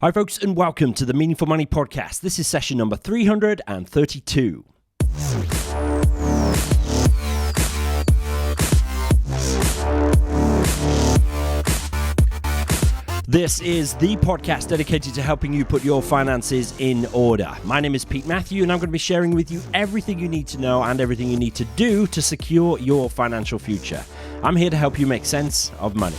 Hi, folks, and welcome to the Meaningful Money Podcast. This is session number 332. This is the podcast dedicated to helping you put your finances in order. My name is Pete Matthew, and I'm going to be sharing with you everything you need to know and everything you need to do to secure your financial future. I'm here to help you make sense of money.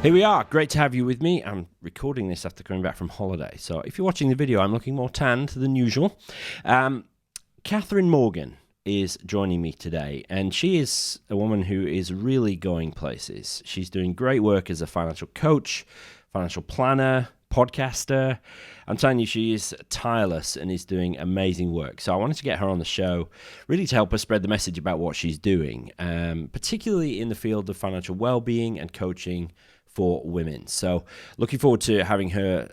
Here we are. Great to have you with me. I'm recording this after coming back from holiday. So if you're watching the video, I'm looking more tanned than usual. Catherine Morgan is joining me today, and she is a woman who is really going places. She's doing great work as a financial coach, financial planner, podcaster. I'm telling you, she is tireless and is doing amazing work. So I wanted to get her on the show really to help us spread the message about what she's doing, particularly in the field of financial well-being and coaching for women. So looking forward to having her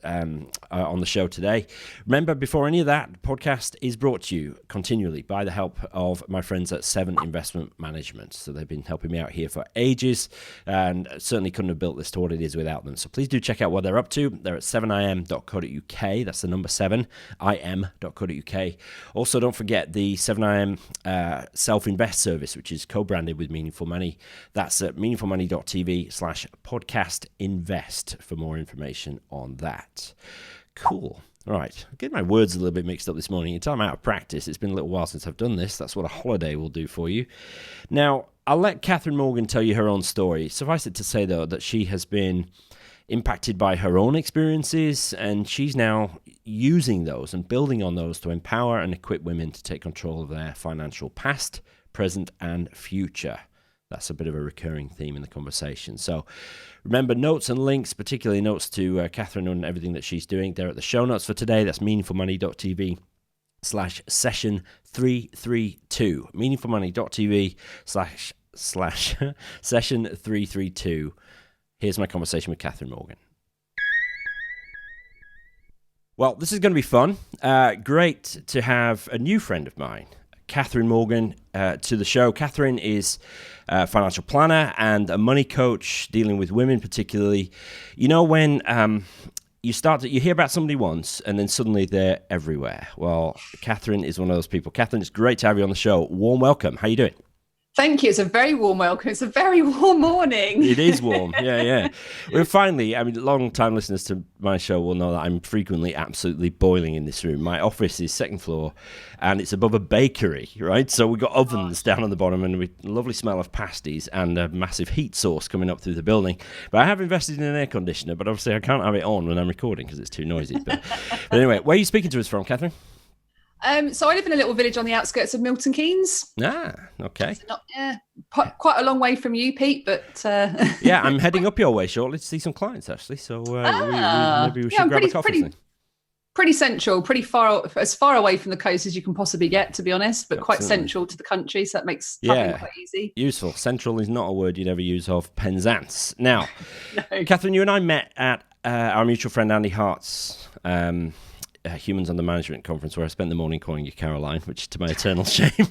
on the show today. Remember, before any of that, the podcast is brought to you continually by the help of my friends at 7 Investment Management. So they've been helping me out here for ages, and certainly couldn't have built this to what it is without them. So please do check out what they're up to. They're at 7im.co.uk. That's the number 7, im.co.uk. Also, don't forget the 7im self-invest service, which is co-branded with Meaningful Money. That's at meaningfulmoney.tv/podcast invest for more information on that. Cool. All right. I'm getting my words a little bit mixed up this morning. Until I'm out of practice. It's been a little while since I've done this. That's what a holiday will do for you. Now, I'll let Catherine Morgan tell you her own story. Suffice it to say, though, that she has been impacted by her own experiences, and she's now using those and building on those to empower and equip women to take control of their financial past, present, and future. That's a bit of a recurring theme in the conversation. So remember, notes and links, particularly notes to Catherine and everything that she's doing, they're at the show notes for today. That's meaningfulmoney.tv/session 332. meaningfulmoney.tv/session 332. Here's my conversation with Catherine Morgan. Well, this is going to be fun. Great to have a new friend of mine, Catherine Morgan, to the show. Catherine is a financial planner and a money coach dealing with women particularly. You know, when you hear about somebody once and then suddenly they're everywhere. Well, Catherine is one of those people. Catherine, it's great to have you on the show. Warm welcome. How you doing? Thank you. It's a very warm welcome. It's a very warm morning. It is warm. Yeah. We're finally, long-time listeners to my show will know that I'm frequently absolutely boiling in this room. My office is second floor, and it's above a bakery, right? So we've got ovens down on the bottom, and a lovely smell of pasties and a massive heat source coming up through the building. But I have invested in an air conditioner, but obviously I can't have it on when I'm recording because it's too noisy. But anyway, where are you speaking to us from, Catherine? So I live in a little village on the outskirts of Milton Keynes. Ah, okay. So quite a long way from you, Pete, but... Yeah, I'm heading up your way shortly to see some clients, actually. So maybe we should grab a coffee. Pretty central, pretty far, as far away from the coast as you can possibly get, to be honest, but quite central to the country, so that makes traveling quite easy. Useful. Central is not a word you'd ever use of Penzance. Now, No. Catherine, you and I met at our mutual friend Andy Hart's Humans Under Management conference, where I spent the morning calling you Caroline, which is to my eternal shame.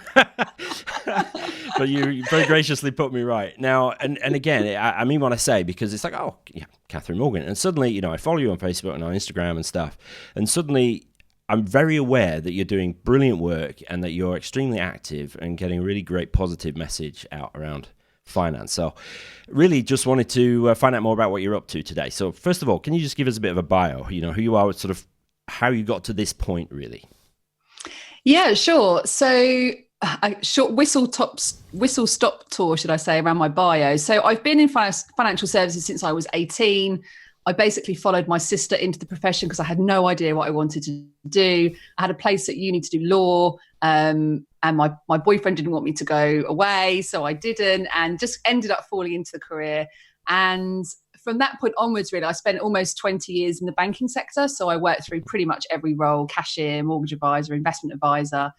But you very graciously put me right. Now, and again, I mean what I say, because it's like, oh, yeah, Catherine Morgan. And suddenly, I follow you on Facebook and on Instagram and stuff. And suddenly, I'm very aware that you're doing brilliant work and that you're extremely active and getting a really great positive message out around finance. So really just wanted to find out more about what you're up to today. So first of all, can you just give us a bit of a bio, who you are, sort of how you got to this point, really? Yeah, sure. So a short whistle-stop tour, should I say, around my bio. So I've been in financial services since I was 18. I basically followed my sister into the profession because I had no idea what I wanted to do. I had a place at uni to do law, and my boyfriend didn't want me to go away, so I didn't, and just ended up falling into the career. And from that point onwards, really, I spent almost 20 years in the banking sector. So I worked through pretty much every role: cashier, mortgage advisor, investment advisor.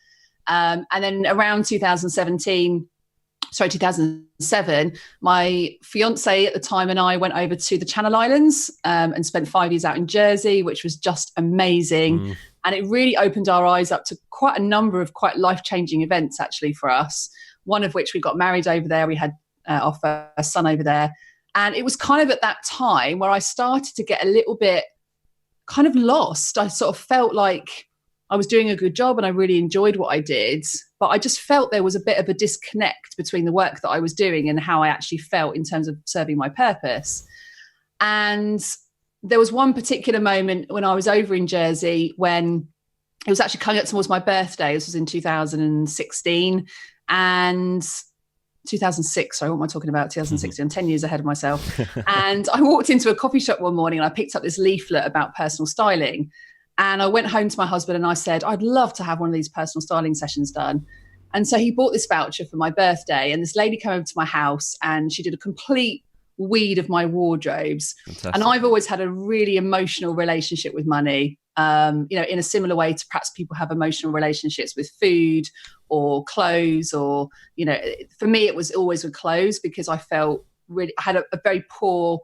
And then around 2007, my fiance at the time and I went over to the Channel Islands and spent 5 years out in Jersey, which was just amazing. And it really opened our eyes up to quite a number of quite life-changing events, actually, for us. one of which we got married over there. We had our first son over there. And it was kind of at that time where I started to get a little bit kind of lost. I sort of felt like I was doing a good job and I really enjoyed what I did, but I just felt there was a bit of a disconnect between the work that I was doing and how I actually felt in terms of serving my purpose. And there was one particular moment when I was over in Jersey when it was actually coming up towards my birthday. This was in 2016 and 2006. Sorry, what am I talking about? 2016. I'm 10 years ahead of myself. And I walked into a coffee shop one morning and I picked up this leaflet about personal styling. And I went home to my husband and I said, I'd love to have one of these personal styling sessions done. And so he bought this voucher for my birthday. And this lady came over to my house and she did a complete weed of my wardrobes. Fantastic. And I've always had a really emotional relationship with money, in a similar way to perhaps people have emotional relationships with food or clothes, or, for me, it was always with clothes because I felt really, I had a very poor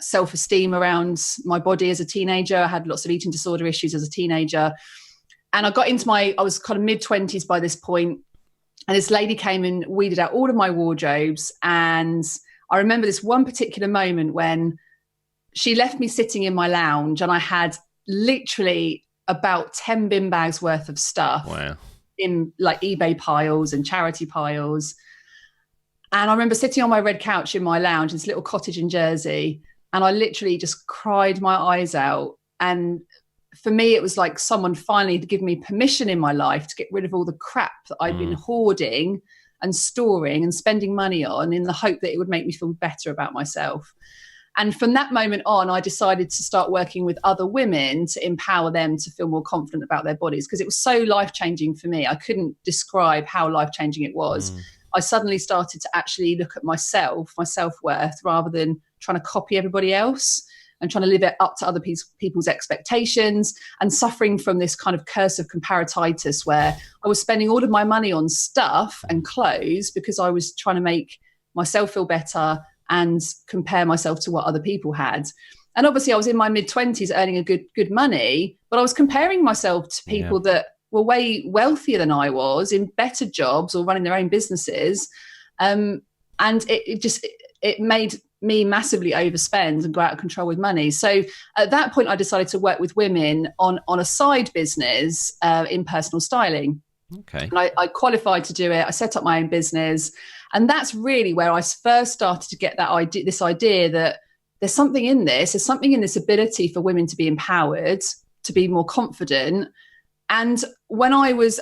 self-esteem around my body as a teenager. I had lots of eating disorder issues as a teenager. And I got into I was kind of mid-20s by this point, and this lady came and weeded out all of my wardrobes. And I remember this one particular moment when she left me sitting in my lounge and I had literally about 10 bin bags worth of stuff. Wow. In like eBay piles and charity piles. And I remember sitting on my red couch in my lounge, this little cottage in Jersey, and I literally just cried my eyes out. And for me, it was like someone finally had given me permission in my life to get rid of all the crap that I'd been hoarding and storing and spending money on in the hope that it would make me feel better about myself. And from that moment on, I decided to start working with other women to empower them to feel more confident about their bodies, because it was so life-changing for me. I couldn't describe how life-changing it was. I suddenly started to actually look at myself, my self-worth, rather than trying to copy everybody else and trying to live it up to other people's expectations, and suffering from this kind of curse of comparatitis where I was spending all of my money on stuff and clothes because I was trying to make myself feel better and compare myself to what other people had. And obviously I was in my mid-20s earning a good money, but I was comparing myself to people that were way wealthier than I was, in better jobs or running their own businesses. And it made me massively overspend and go out of control with money. So at that point, I decided to work with women on a side business in personal styling. Okay. And I qualified to do it. I set up my own business. And that's really where I first started to get this idea that there's something in this. There's something in this ability for women to be empowered, to be more confident. And when I was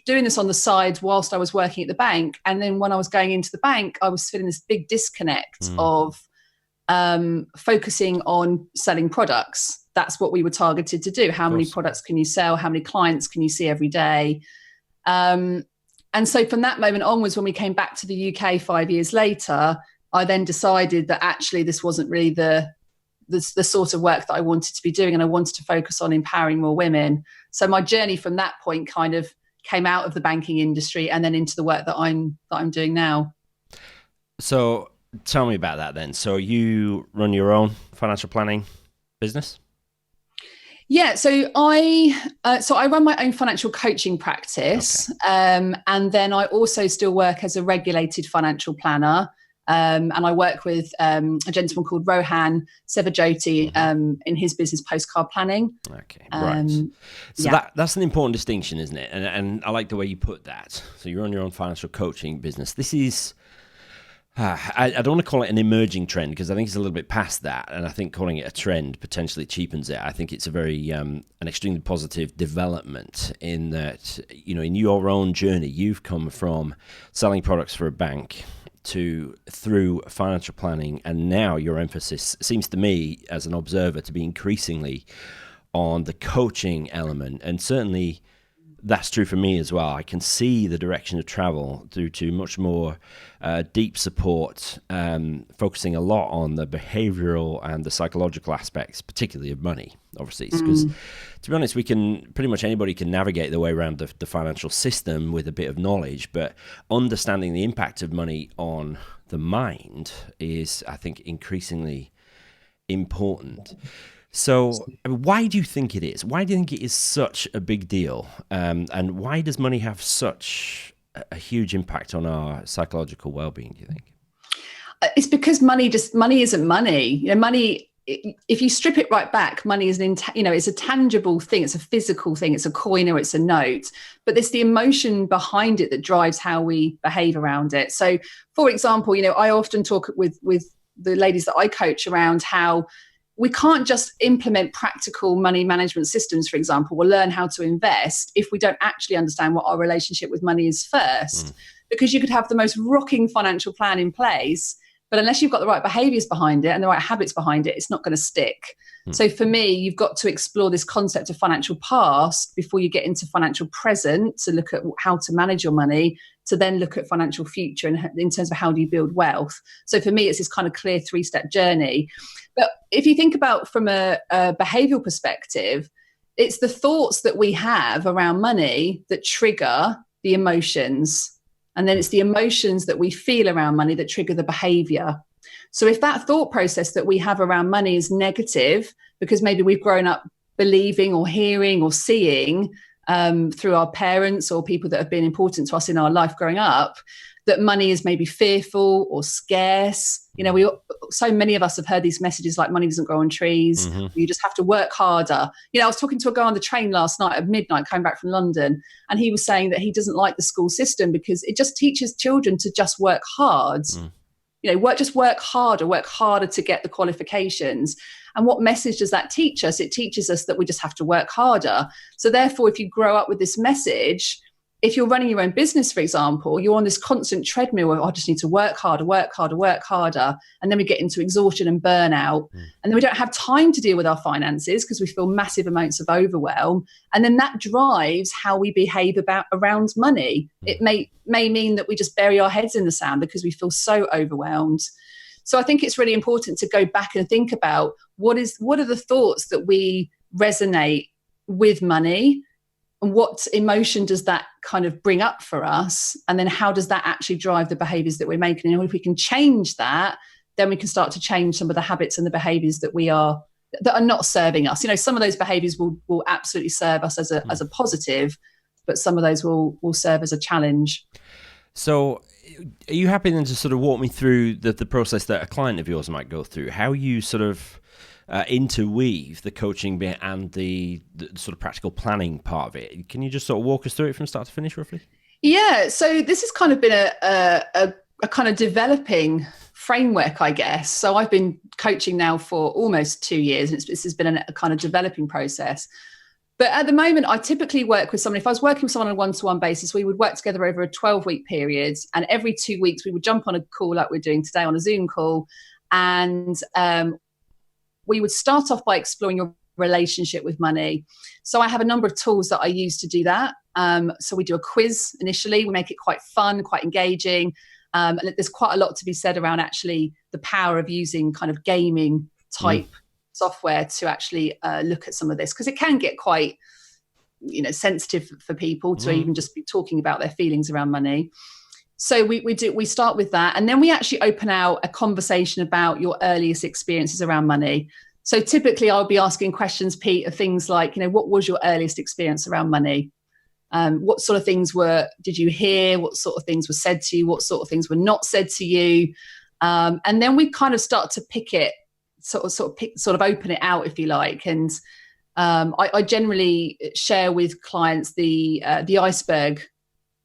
doing this on the side whilst I was working at the bank. And then when I was going into the bank, I was feeling this big disconnect of focusing on selling products. That's what we were targeted to do. How many products can you sell? How many clients can you see every day? And so from that moment onwards, when we came back to the UK 5 years later, I then decided that actually this wasn't really the sort of work that I wanted to be doing, and I wanted to focus on empowering more women. So my journey from that point kind of came out of the banking industry and then into the work that I'm doing now. So tell me about that then. So you run your own financial planning business? Yeah, so I run my own financial coaching practice, and then I also still work as a regulated financial planner, and I work with a gentleman called Rohan Sevajoti in his business Postcard Planning. Okay, right. So that's an important distinction, isn't it? And I like the way you put that. So you run your own financial coaching business. This is I don't want to call it an emerging trend, because I think it's a little bit past that, and I think calling it a trend potentially cheapens it. I think it's a very an extremely positive development in that, in your own journey, you've come from selling products for a bank through financial planning, and now your emphasis seems to me as an observer to be increasingly on the coaching element, and certainly that's true for me as well. I can see the direction of travel due to much more deep support, focusing a lot on the behavioral and the psychological aspects, particularly of money, obviously. Because, to be honest, anybody can navigate their way around the financial system with a bit of knowledge, but understanding the impact of money on the mind is, I think, increasingly important. So why do you think it is? Why do you think it is such a big deal? And why does money have such a huge impact on our psychological well-being, do you think? It's because money isn't money. Money, if you strip it right back, money is it's a tangible thing. It's a physical thing. It's a coin or it's a note, but it's the emotion behind it that drives how we behave around it. So, for example, I often talk with the ladies that I coach around how we can't just implement practical money management systems, for example, or learn how to invest if we don't actually understand what our relationship with money is first. Because you could have the most rocking financial plan in place, but unless you've got the right behaviors behind it and the right habits behind it, it's not going to stick. So for me, you've got to explore this concept of financial past before you get into financial present, to look at how to manage your money, to then look at financial future and in terms of how do you build wealth. So for me, it's this kind of clear 3-step journey. But if you think about from a behavioral perspective, it's the thoughts that we have around money that trigger the emotions. And then it's the emotions that we feel around money that trigger the behavior. So if that thought process that we have around money is negative, because maybe we've grown up believing or hearing or seeing through our parents or people that have been important to us in our life growing up, that money is maybe fearful or scarce. So many of us have heard these messages like money doesn't grow on trees. You just have to work harder. I was talking to a guy on the train last night at midnight coming back from London, and he was saying that he doesn't like the school system because it just teaches children to just work hard. Work harder to get the qualifications. And what message does that teach us? It teaches us that we just have to work harder. So therefore, if you grow up with this message, if you're running your own business, for example, you're on this constant treadmill of, I just need to work harder. And then we get into exhaustion and burnout. And then we don't have time to deal with our finances because we feel massive amounts of overwhelm. And then that drives how we behave around money. It may mean that we just bury our heads in the sand because we feel so overwhelmed. So I think it's really important to go back and think about what are the thoughts that we resonate with money, and what emotion does that kind of bring up for us? And then how does that actually drive the behaviors that we're making? And if we can change that, then we can start to change some of the habits and the behaviors that are not serving us. Some of those behaviors will absolutely serve us as a positive, but some of those will serve as a challenge. So are you happy then to sort of walk me through the process that a client of yours might go through, how you sort of interweave the coaching bit and the sort of practical planning part of it? Can you just sort of walk us through it from start to finish roughly? Yeah, so this has kind of been a kind of developing framework, I guess. So I've been coaching now for almost 2 years, and this has been a kind of developing process. But at the moment, I typically work with someone. If I was working with someone on a one-to-one basis, we would work together over a 12-week period. And every 2 weeks, we would jump on a call like we're doing today on a Zoom call. And we would start off by exploring your relationship with money. So I have a number of tools that I use to do that. So we do a quiz initially. We make it quite fun, quite engaging. And there's quite a lot to be said around actually the power of using kind of gaming type software to actually look at some of this, because it can get quite sensitive for people to even just be talking about their feelings around money. So we start with that, and then we actually open out a conversation about your earliest experiences around money. So typically I'll be asking questions, Pete, of things like, what was your earliest experience around money? What sort of things did you hear? What sort of things were said to you? What sort of things were not said to you? And then we kind of start to pick it, sort of open it out, if you like. And I generally share with clients the iceberg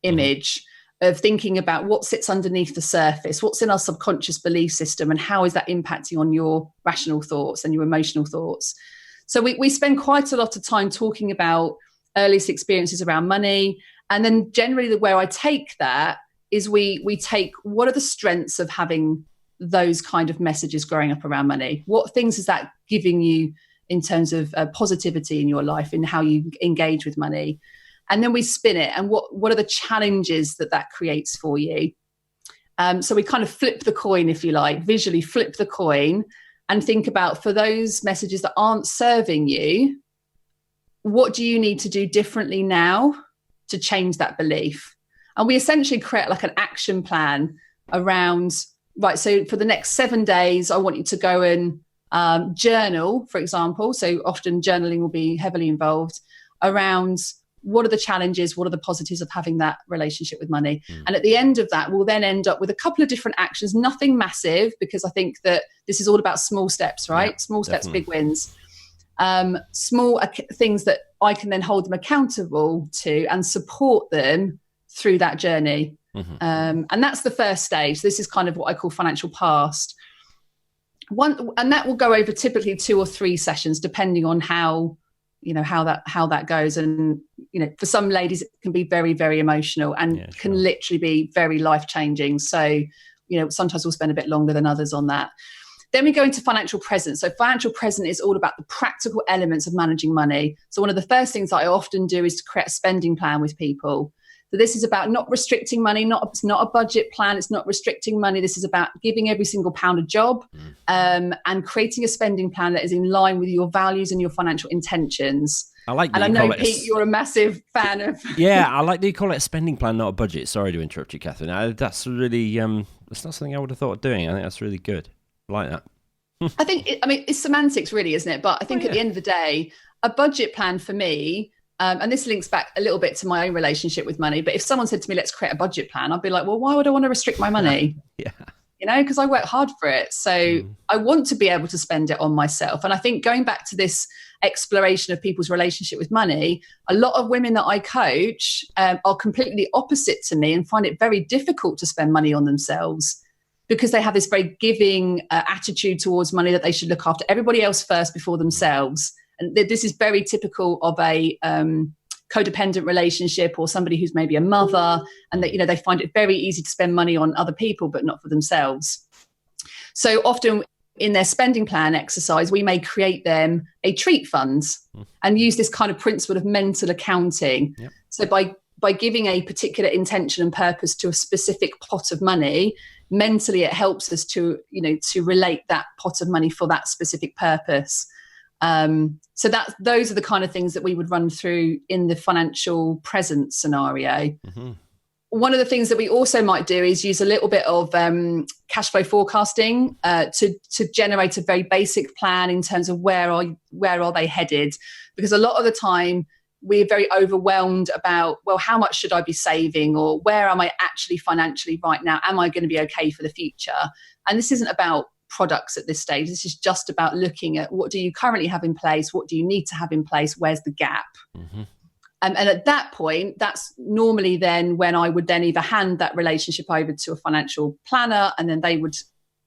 image of thinking about what sits underneath the surface, what's in our subconscious belief system, and how is that impacting on your rational thoughts and your emotional thoughts. So we spend quite a lot of time talking about earliest experiences around money. And then generally where I take that is we take what are the strengths of having those kind of messages growing up around money? What things is that giving you in terms of positivity in your life and how you engage with money? And then we spin it, and what are the challenges that creates for you? So we kind of flip the coin, if you like, visually flip the coin and think about, for those messages that aren't serving you, what do you need to do differently now to change that belief? And we essentially create like an action plan around, right, so for the next 7 days, I want you to go and journal, for example. So often journaling will be heavily involved around what are the challenges, what are the positives of having that relationship with money. And at the end of that, we'll then end up with a couple of different actions, nothing massive, because I think that this is all about small steps, right? Yeah, small steps, definitely. big wins. Small things that I can then hold them accountable to and support them through that journey. And that's the first stage. This is kind of what I call financial past. And that will go over typically 2 or 3 sessions, depending on how that goes. And for some ladies it can be very, very emotional and can literally be very life-changing. So sometimes we'll spend a bit longer than others on that. Then we go into financial presence. So financial presence is all about the practical elements of managing money. So one of the first things that I often do is to create a spending plan with people. So this is about not restricting money, it's not a budget plan, it's not restricting money. This is about giving every single pound a job, and creating a spending plan that is in line with your values and your financial intentions. I like that. And I know, Pete, you're a massive fan of... Yeah, I like that you call it a spending plan, not a budget. Sorry to interrupt you, Catherine. That's really, that's not something I would have thought of doing. I think that's really good. I like that. I think, it's semantics really, isn't it? But I think at the end of the day, a budget plan for me, and this links back a little bit to my own relationship with money, but if someone said to me, let's create a budget plan, I'd be like, well, why would I want to restrict my money? Yeah. Because I work hard for it. So I want to be able to spend it on myself. And I think going back to this exploration of people's relationship with money, a lot of women that I coach are completely opposite to me and find it very difficult to spend money on themselves, because they have this very giving attitude towards money, that they should look after everybody else first before themselves. And this is very typical of a codependent relationship, or somebody who's maybe a mother, and that they find it very easy to spend money on other people but not for themselves. So often in their spending plan exercise, we may create them a treat fund and use this kind of principle of mental accounting. Yep. So by giving a particular intention and purpose to a specific pot of money, mentally it helps us to relate that pot of money for that specific purpose. So those are the kind of things that we would run through in the financial presence scenario. One of the things that we also might do is use a little bit of cashflow forecasting to generate a very basic plan in terms of where are they headed, because a lot of the time we're very overwhelmed about, well, how much should I be saving, or where am I actually financially right now? Am I going to be okay for the future? And this isn't about products at this stage. This is just about looking at, what do you currently have in place? What do you need to have in place? Where's the gap? And at that point, that's normally then when I would then either hand that relationship over to a financial planner, and then they would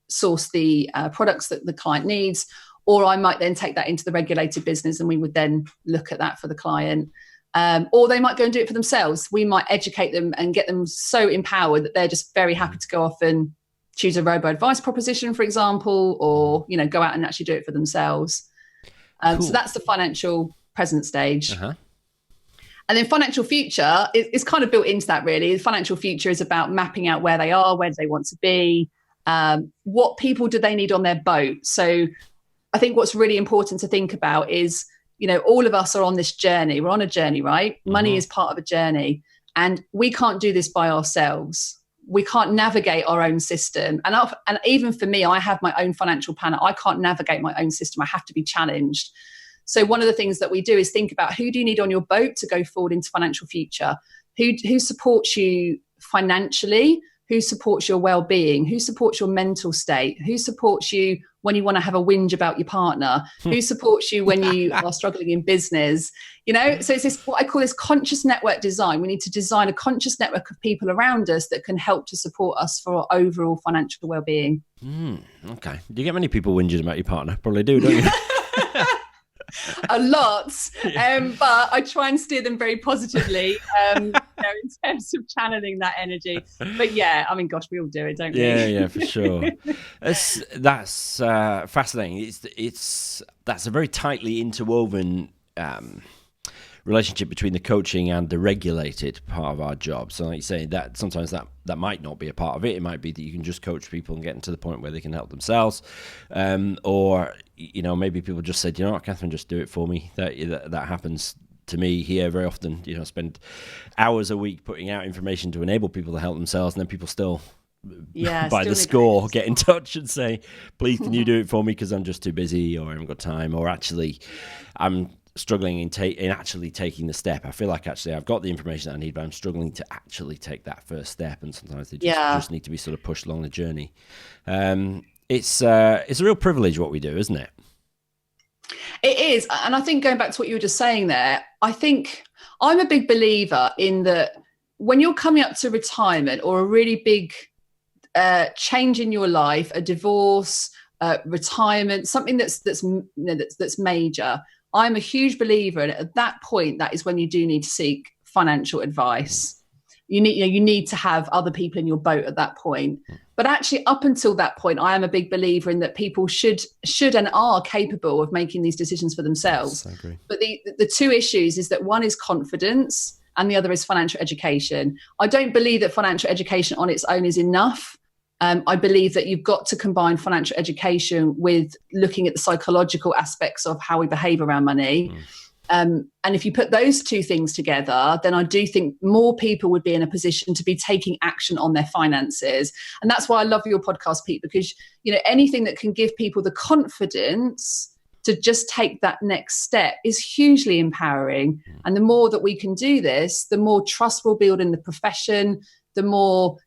source the products that the client needs, or I might then take that into the regulated business and we would then look at that for the client. Or they might go and do it for themselves. We might educate them and get them so empowered that they're just very happy to go off and choose a robo-advice proposition, for example, or, go out and actually do it for themselves. Cool. So that's the financial present stage. And then financial future is kind of built into that, really. The financial future is about mapping out where they are, where do they want to be, what people do they need on their boat. So I think what's really important to think about is, all of us are on this journey. We're on a journey, right? Money is part of a journey, and we can't do this by ourselves. We can't navigate our own system. And even for me, I have my own financial planner. I can't navigate my own system. I have to be challenged. So one of the things that we do is think about, who do you need on your boat to go forward into financial future? Who supports you financially? Who supports your well-being? Who supports your mental state? Who supports you when you want to have a whinge about your partner? Who supports you when you are struggling in business? So it's this, what I call this conscious network design. We need to design a conscious network of people around us that can help to support us for our overall financial well-being. Okay. Do you get many people whinging about your partner? Probably do, don't you? A lot, but I try and steer them very positively in terms of channeling that energy. But yeah, gosh, we all do it, don't we? Yeah, for sure. That's fascinating. That's a very tightly interwoven relationship between the coaching and the regulated part of our job. So like you say, that sometimes that might not be a part of it. It might be that you can just coach people and get them to the point where they can help themselves, or maybe people just said, what, Catherine, just do it for me. That happens to me here very often. Spend hours a week putting out information to enable people to help themselves, and then people still by the score get in touch and say, please, can you do it for me, because I'm just too busy, or I haven't got time, or actually I'm struggling in actually taking the step. I feel like actually I've got the information that I need, but I'm struggling to actually take that first step. And sometimes they just need to be sort of pushed along the journey. It's a real privilege what we do, isn't it? It is. And I think going back to what you were just saying there, I think I'm a big believer in that when you're coming up to retirement or a really big change in your life, a divorce, retirement, something that's major, I'm a huge believer, and at that point, that is when you do need to seek financial advice. You need to have other people in your boat at that point. But actually, up until that point, I am a big believer in that people should and are capable of making these decisions for themselves. Yes, I agree. But the two issues is that one is confidence and the other is financial education. I don't believe that financial education on its own is enough. I believe that you've got to combine financial education with looking at the psychological aspects of how we behave around money. And if you put those two things together, then I do think more people would be in a position to be taking action on their finances. And that's why I love your podcast, Pete, because, anything that can give people the confidence to just take that next step is hugely empowering. And the more that we can do this, the more trust we'll build in the profession, the more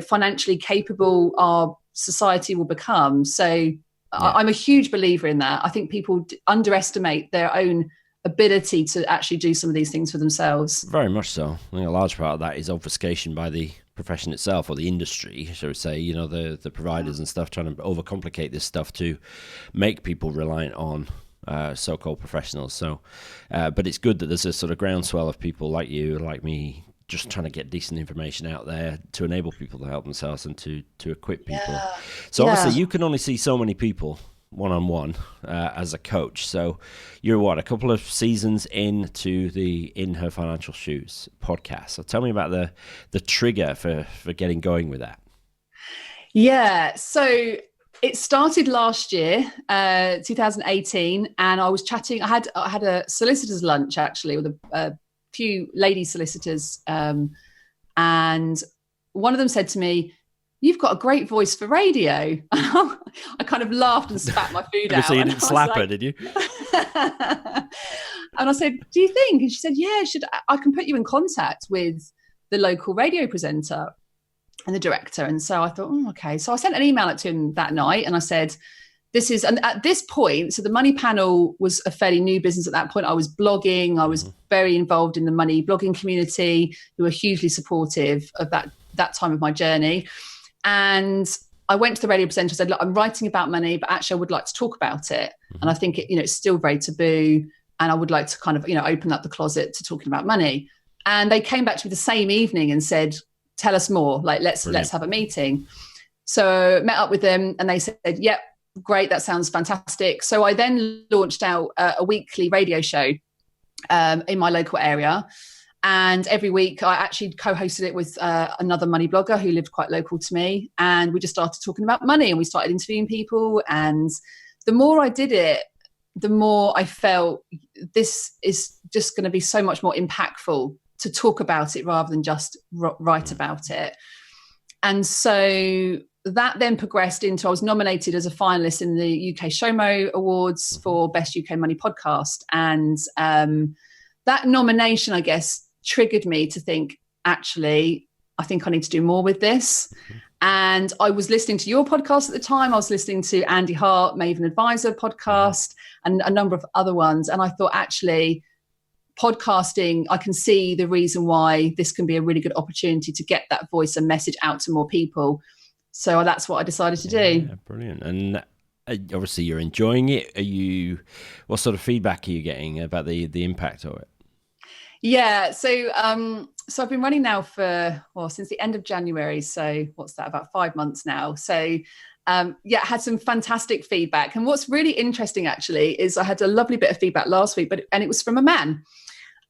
financially capable our society will become. So I'm a huge believer in that. I think people underestimate their own ability to actually do some of these things for themselves. Very much so. I think a large part of that is obfuscation by the profession itself, or the industry, shall we say, the providers and stuff, trying to overcomplicate this stuff to make people reliant on so-called professionals. So, but it's good that there's a sort of groundswell of people like you, like me, just trying to get decent information out there to enable people to help themselves and to equip people. So obviously you can only see so many people one-on-one as a coach. So you're a couple of seasons into the In Her Financial Shoes podcast. So tell me about the trigger for getting going with that. Yeah. So it started last year, 2018, and I was chatting. I had a solicitor's lunch actually with a few lady solicitors, and one of them said to me, "You've got a great voice for radio." I kind of laughed and spat my food out. So you didn't slap her, did you? And I said, "Do you think?" And she said, "Yeah, I can put you in contact with the local radio presenter and the director." And so I thought, okay. So I sent an email out to him that night, and I said, and at this point, so the Money Panel was a fairly new business at that point. I was blogging. I was very involved in the money blogging community, who were hugely supportive of that time of my journey. And I went to the radio presenter and said, "Look, I'm writing about money, but actually I would like to talk about it. And I think it's still very taboo. And I would like to kind of, open up the closet to talking about money." And they came back to me the same evening and said, "Tell us more, let's have a meeting." So met up with them and they said, "Yep, great, that sounds fantastic." So I then launched out a weekly radio show in my local area. And every week I actually co-hosted it with another money blogger who lived quite local to me. And we just started talking about money and we started interviewing people. And the more I did it, the more I felt this is just going to be so much more impactful to talk about it rather than just write about it. And so that then progressed into, I was nominated as a finalist in the UK Showmo Awards for Best UK Money Podcast. And that nomination, I guess, triggered me to think, actually, I think I need to do more with this. And I was listening to your podcast at the time. I was listening to Andy Hart, Maven Advisor podcast, and a number of other ones. And I thought, actually, podcasting, I can see the reason why this can be a really good opportunity to get that voice and message out to more people. So that's what I decided to do. Yeah, brilliant. And obviously you're enjoying it. What sort of feedback are you getting about the impact of it? Yeah, so I've been running now since the end of January. So what's that, about 5 months now. So had some fantastic feedback. And what's really interesting actually is I had a lovely bit of feedback last week, and it was from a man.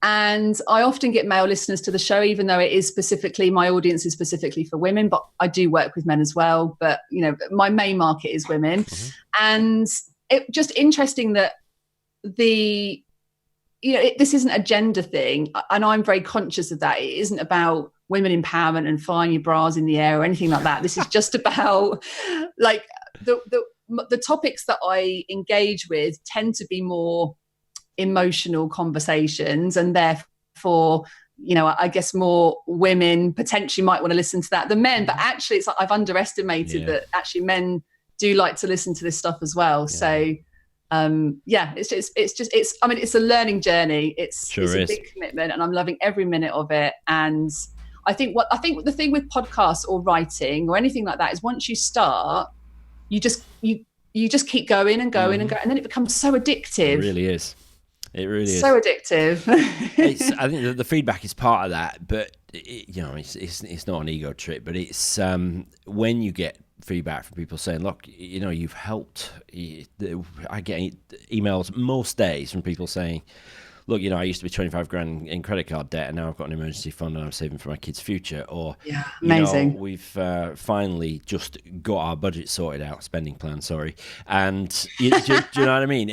And I often get male listeners to the show, even though it is specifically, my audience is specifically for women, but I do work with men as well. But, my main market is women. And it just interesting that this isn't a gender thing. And I'm very conscious of that. It isn't about women empowerment and firing your bras in the air or anything like that. This is just about the topics that I engage with tend to be more emotional conversations, and therefore, I guess more women potentially might want to listen to that than men. But actually, it's like I've underestimated that actually men do like to listen to this stuff as well. So it's a learning journey. It's a big commitment, and I'm loving every minute of it. And I think the thing with podcasts or writing or anything like that is once you start, you just keep going and going and going, and then it becomes so addictive. It really is. It really is so addictive. I think the feedback is part of that, but it's not an ego trip. But it's when you get feedback from people saying, "Look, you've helped." I get emails most days from people saying, "Look, I used to be 25 grand in credit card debt, and now I've got an emergency fund, and I'm saving for my kids' future." Or, amazing. We've finally just got our budget sorted out, spending plan. Sorry, and do you know what I mean?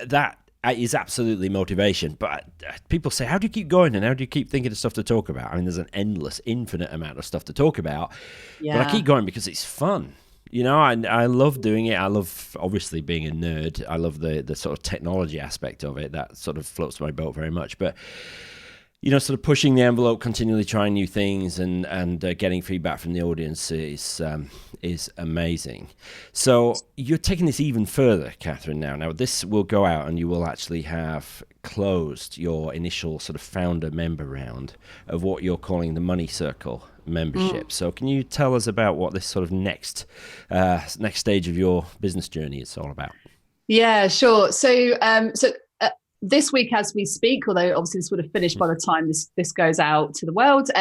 That is absolutely motivation. But people say, how do you keep going, and how do you keep thinking of stuff to talk about? I mean, there's an infinite amount of stuff to talk about, but I keep going because it's fun. I love doing it. I love, obviously, being a nerd. I love the sort of technology aspect of it. That sort of floats my boat very much. But, sort of pushing the envelope, continually trying new things and getting feedback from the audience is amazing. So you're taking this even further, Catherine, now. Now, this will go out and you will actually have closed your initial sort of founder member round of what you're calling the Money Circle membership. So can you tell us about what this sort of next stage of your business journey is all about? Yeah, sure. So this week as we speak, although obviously this would have finished by the time this goes out to the world,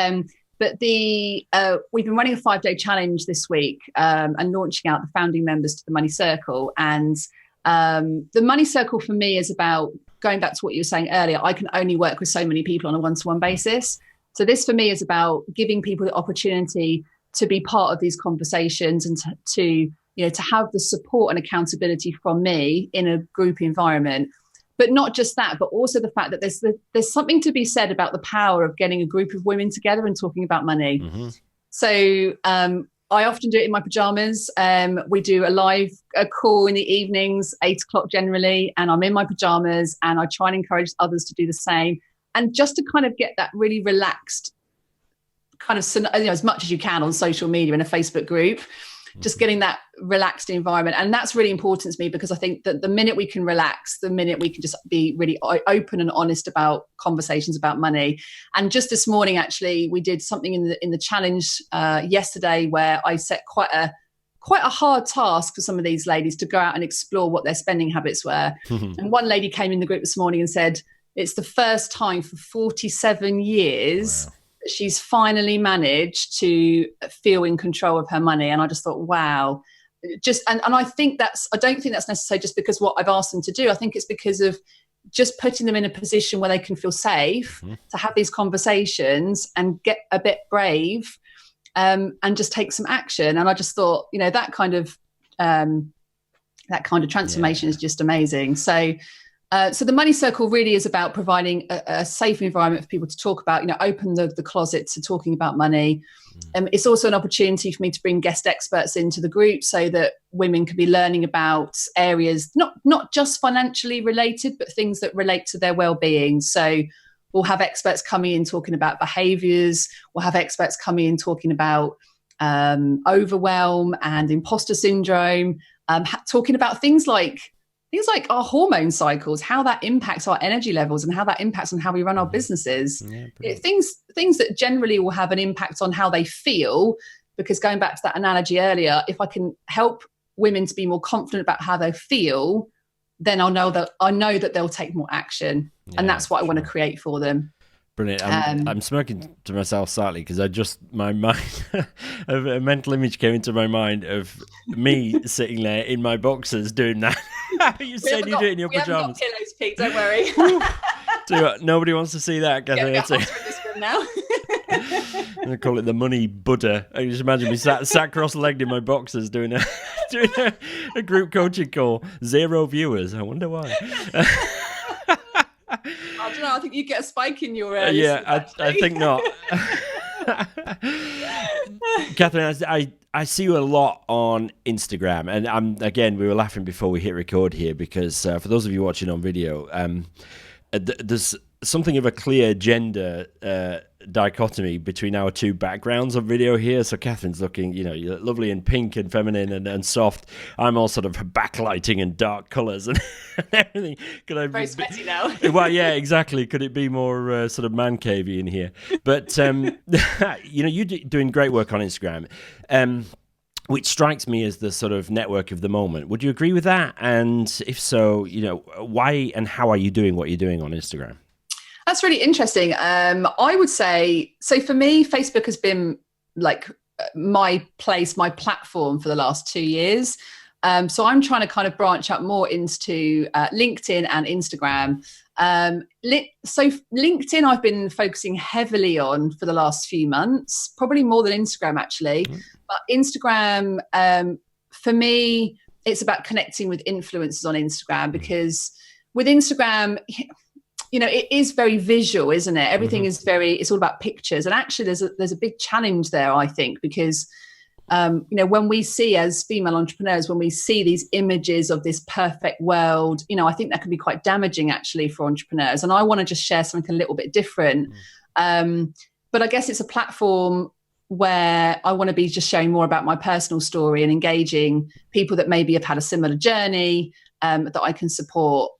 but we've been running a 5-day challenge this week and launching out the founding members to the Money Circle. And the Money Circle for me is about going back to what you were saying earlier. I can only work with so many people on a one-to-one basis. So this for me is about giving people the opportunity to be part of these conversations and to have the support and accountability from me in a group environment. But not just that, but also the fact that there's something to be said about the power of getting a group of women together and talking about money. Mm-hmm. So I often do it in my pajamas. We do a call in the evenings, 8:00 generally, and I'm in my pajamas and I try and encourage others to do the same. And just to kind of get that really relaxed kind of, as much as you can on social media in a Facebook group, just getting that relaxed environment. And that's really important to me because I think that the minute we can relax, the minute we can just be really open and honest about conversations about money. And just this morning, actually, we did something in the challenge yesterday where I set quite a hard task for some of these ladies to go out and explore what their spending habits were. And one lady came in the group this morning and said, it's the first time for 47 years that she's finally managed to feel in control of her money. And I just thought, wow. And I don't think that's necessarily just because what I've asked them to do. I think it's because of just putting them in a position where they can feel safe to have these conversations and get a bit brave and just take some action. And I just thought, that kind of transformation is just amazing. So the Money Circle really is about providing a safe environment for people to talk about, open the closet to talking about money. It's also an opportunity for me to bring guest experts into the group so that women can be learning about areas, not just financially related, but things that relate to their well-being. So we'll have experts coming in talking about behaviors. We'll have experts coming in talking about overwhelm and imposter syndrome, talking about things like our hormone cycles, how that impacts our energy levels and how that impacts on how we run our businesses. Things that generally will have an impact on how they feel, because going back to that analogy earlier, if I can help women to be more confident about how they feel, then I know that they'll take more action. And that's what I want to create for them. Brilliant. I'm smirking to myself slightly because my mind, a mental image came into my mind of me sitting there in my boxers doing that. You said you do it in your pajamas. We haven't got pillows, Pete, don't worry. Nobody wants to see that. Yeah, we in this room now. I'm going to call it the money Buddha. I can just imagine me sat cross-legged in my boxers doing a group coaching call. 0 viewers. I wonder why. I don't know. I think you get a spike in your I think not. Catherine, I see you a lot on Instagram, and again, we were laughing before we hit record here because for those of you watching on video, there's something of a clear gender dichotomy between our two backgrounds on video here. So Catherine's looking, you're lovely and pink and feminine and soft. I'm all sort of backlighting and dark colours and everything. Could I very sweaty now? Well, yeah, exactly. Could it be more sort of man cavey in here? But you're doing great work on Instagram. Which strikes me as the sort of network of the moment. Would you agree with that? And if so, why and how are you doing what you're doing on Instagram? That's really interesting. I would say, so for me, Facebook has been like my place, my platform for the last 2 years. So I'm trying to kind of branch out more into LinkedIn and Instagram. So LinkedIn, I've been focusing heavily on for the last few months, probably more than Instagram actually. Mm-hmm. But Instagram, for me, it's about connecting with influencers on Instagram, because with Instagram, it is very visual, isn't it? Everything is it's all about pictures. And actually there's a big challenge there, I think, because when we see, as female entrepreneurs, when we see these images of this perfect world, I think that can be quite damaging actually for entrepreneurs. And I want to just share something a little bit different. But I guess it's a platform where I want to be just sharing more about my personal story and engaging people that maybe have had a similar journey that I can support.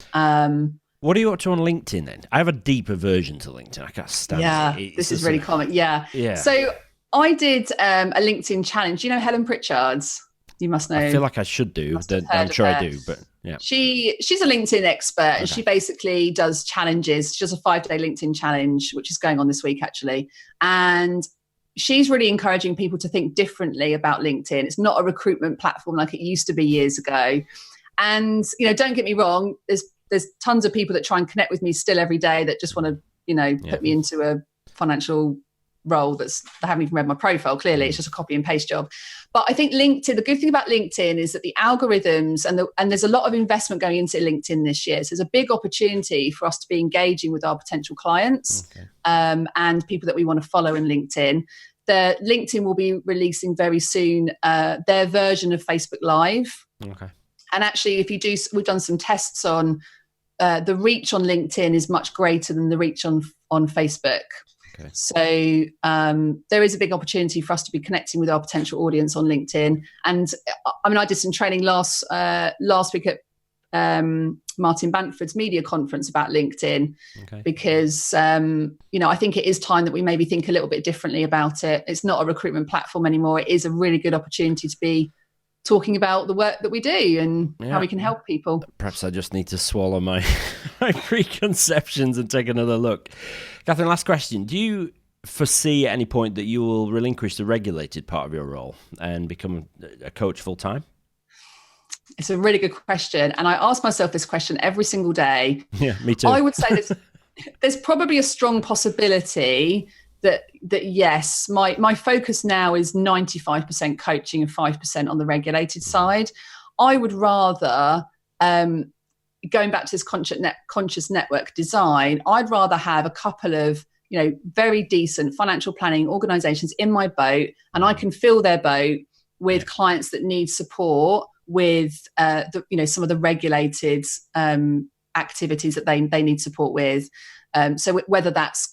What are you up to on LinkedIn then? I have a deep aversion to LinkedIn. I can't stand it. This is really common. Yeah. So I did a LinkedIn challenge. You know Helen Pritchard's? You must know. I feel like I should do. I'm sure I do, but yeah. She's a LinkedIn expert, and she basically does challenges. She does a 5-day LinkedIn challenge, which is going on this week actually. And she's really encouraging people to think differently about LinkedIn. It's not a recruitment platform like it used to be years ago. And, don't get me wrong, there's tons of people that try and connect with me still every day that just want to, put me into a financial role they haven't even read my profile. Clearly, it's just a copy and paste job. But I think LinkedIn, the good thing about LinkedIn is that the algorithms and there's a lot of investment going into LinkedIn this year. So there's a big opportunity for us to be engaging with our potential clients and people that we want to follow in LinkedIn. LinkedIn will be releasing very soon their version of Facebook Live. Okay. And actually, we've done some tests on the reach on LinkedIn is much greater than the reach on Facebook. Okay. So there is a big opportunity for us to be connecting with our potential audience on LinkedIn. And I did some training last week at Martin Bamford's media conference about LinkedIn, because I think it is time that we maybe think a little bit differently about it. It's not a recruitment platform anymore. It is a really good opportunity to be talking about the work that we do and how we can help people. Perhaps I just need to swallow my preconceptions and take another look. Catherine, last question. Do you foresee at any point that you will relinquish the regulated part of your role and become a coach full time? It's a really good question. And I ask myself this question every single day. Yeah, me too. I would say there's probably a strong possibility that yes, my focus now is 95% coaching and 5% on the regulated side. I would rather, going back to this conscious network design, I'd rather have a couple of very decent financial planning organizations in my boat, and I can fill their boat with clients that need support with some of the regulated activities that they need support with. So whether that's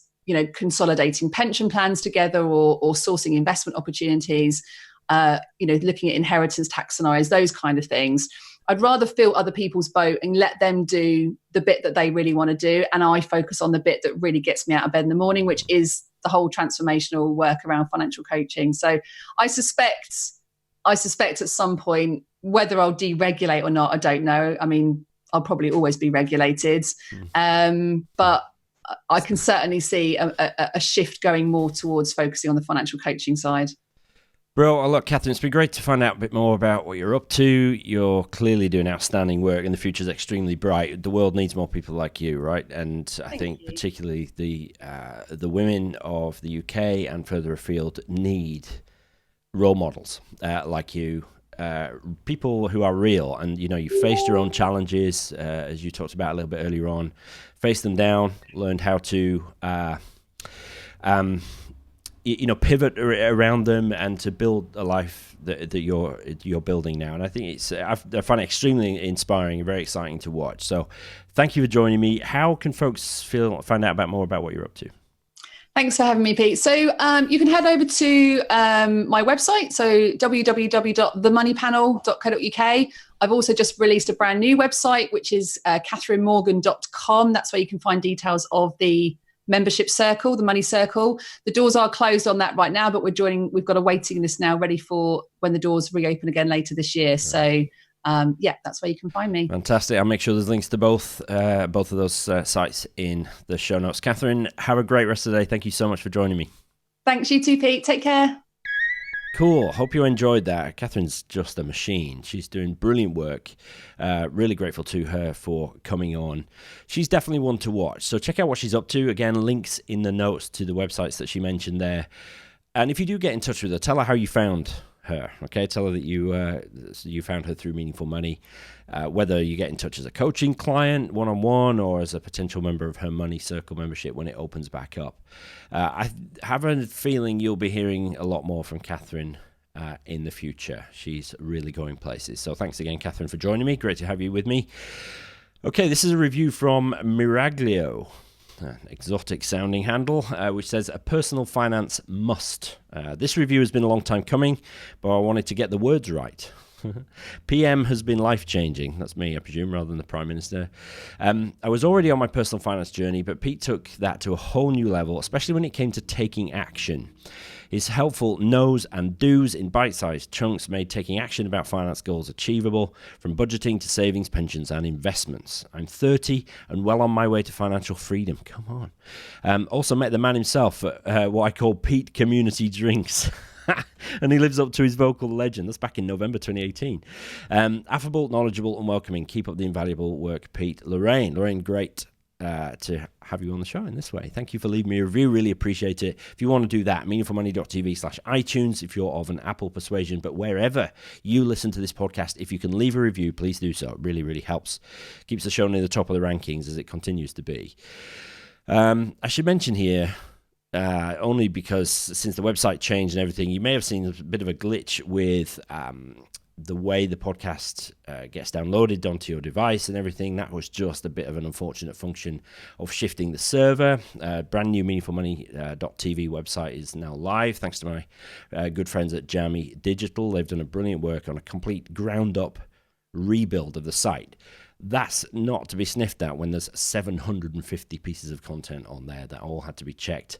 consolidating pension plans together or sourcing investment opportunities, looking at inheritance tax scenarios, those kind of things. I'd rather fill other people's boat and let them do the bit that they really want to do. And I focus on the bit that really gets me out of bed in the morning, which is the whole transformational work around financial coaching. So I suspect at some point, whether I'll deregulate or not, I don't know. I'll probably always be regulated. But I can certainly see a shift going more towards focusing on the financial coaching side. Bro, look, Catherine, it's been great to find out a bit more about what you're up to. You're clearly doing outstanding work, and the future's extremely bright. The world needs more people like you, right? And I think particularly the women of the UK and further afield need role models like you. People who are real, and you faced your own challenges, as you talked about a little bit earlier on, faced them down, learned how to pivot around them and to build a life that you're building now. And I think I find it extremely inspiring and very exciting to watch. So thank you for joining me. How can folks find out more about what you're up to? Thanks for having me, Pete. So you can head over to my website, so www.themoneypanel.co.uk. I've also just released a brand new website, which is catherinemorgan.com. That's where you can find details of the membership circle, the money circle. The doors are closed on that right now, but we've got a waiting list now ready for when the doors reopen again later this year. Right. So that's where you can find me. Fantastic. I'll make sure there's links to both of those sites in the show notes. Catherine, have a great rest of the day. Thank you so much for joining me. Thanks, you too, Pete. Take care. Cool. Hope you enjoyed that. Catherine's just a machine. She's doing brilliant work. Really grateful to her for coming on. She's definitely one to watch. So check out what she's up to. Again, links in the notes to the websites that she mentioned there. And if you do get in touch with her, tell her how you found her. Okay, tell her that you found her through Meaningful Money. Whether you get in touch as a coaching client, one-on-one, or as a potential member of her Money Circle membership when it opens back up. I have a feeling you'll be hearing a lot more from Catherine in the future. She's really going places. So thanks again, Catherine, for joining me. Great to have you with me. Okay, this is a review from Miraglio. Exotic sounding handle, which says a personal finance must. This review has been a long time coming, but I wanted to get the words right. PM has been life-changing. That's me, I presume, rather than the Prime Minister. I was already on my personal finance journey, but Pete took that to a whole new level, especially when it came to taking action. His helpful no's and do's in bite-sized chunks made taking action about finance goals achievable, from budgeting to savings, pensions, and investments. I'm 30 and well on my way to financial freedom. Come on. Also met the man himself at what I call Pete Community Drinks. And he lives up to his vocal legend. That's back in November 2018. Affable, knowledgeable, and welcoming. Keep up the invaluable work, Pete. Lorraine, great to have you on the show in this way. Thank you for leaving me a review. Really appreciate it. If you want to do that, meaningfulmoney.tv/iTunes if you're of an Apple persuasion. But wherever you listen to this podcast, if you can leave a review, please do so. It really, really helps. Keeps the show near the top of the rankings as it continues to be. I should mention here, only because since the website changed and everything, you may have seen a bit of a glitch with the way the podcast gets downloaded onto your device and everything. That was just a bit of an unfortunate function of shifting the server. Brand new meaningfulmoney.tv website is now live, thanks to my good friends at Jammy Digital. They've done a brilliant work on a complete ground-up rebuild of the site. That's not to be sniffed at when there's 750 pieces of content on there that all had to be checked.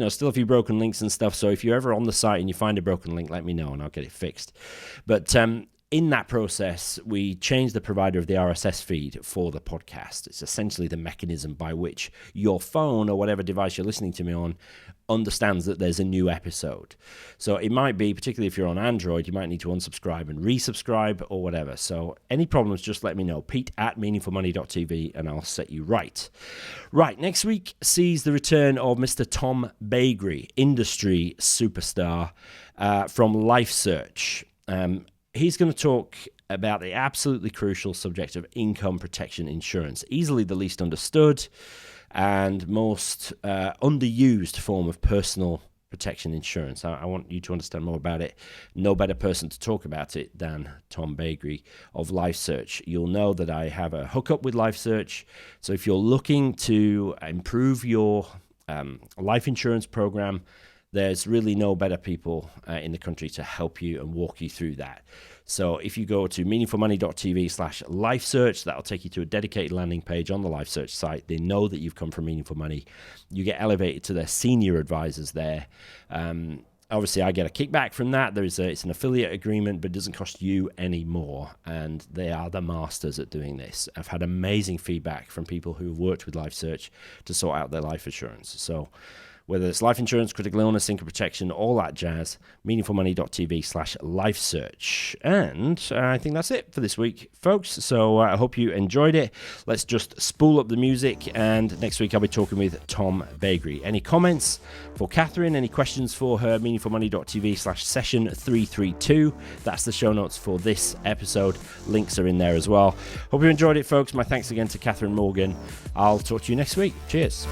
Still a few broken links and stuff. So if you're ever on the site and you find a broken link, let me know and I'll get it fixed. But in that process, we changed the provider of the RSS feed for the podcast. It's essentially the mechanism by which your phone or whatever device you're listening to me on understands that there's a new episode. So it might be, particularly if you're on Android, you might need to unsubscribe and resubscribe or whatever. So any problems, just let me know. Pete@meaningfulmoney.tv and I'll set you right. Right, next week sees the return of Mr. Tom Bagri, industry superstar from LifeSearch. He's going to talk about the absolutely crucial subject of income protection insurance, easily the least understood and most underused form of personal protection insurance. I want you to understand more about it. No better person to talk about it than Tom Bagri of LifeSearch. You'll know that I have a hookup with LifeSearch. So if you're looking to improve your life insurance program, there's really no better people in the country to help you and walk you through that. So if you go to meaningfulmoney.tv/LifeSearch, that'll take you to a dedicated landing page on the LifeSearch site. They know that you've come from Meaningful Money. You get elevated to their senior advisors there. Obviously, I get a kickback from that. It's an affiliate agreement, but it doesn't cost you any more. And they are the masters at doing this. I've had amazing feedback from people who've worked with LifeSearch to sort out their life insurance. So whether it's life insurance, critical illness, income protection, all that jazz, meaningfulmoney.tv/LifeSearch. And I think that's it for this week, folks. So I hope you enjoyed it. Let's just spool up the music. And next week I'll be talking with Tom Bagri. Any comments for Catherine? Any questions for her? meaningfulmoney.tv/session332. That's the show notes for this episode. Links are in there as well. Hope you enjoyed it, folks. My thanks again to Catherine Morgan. I'll talk to you next week. Cheers.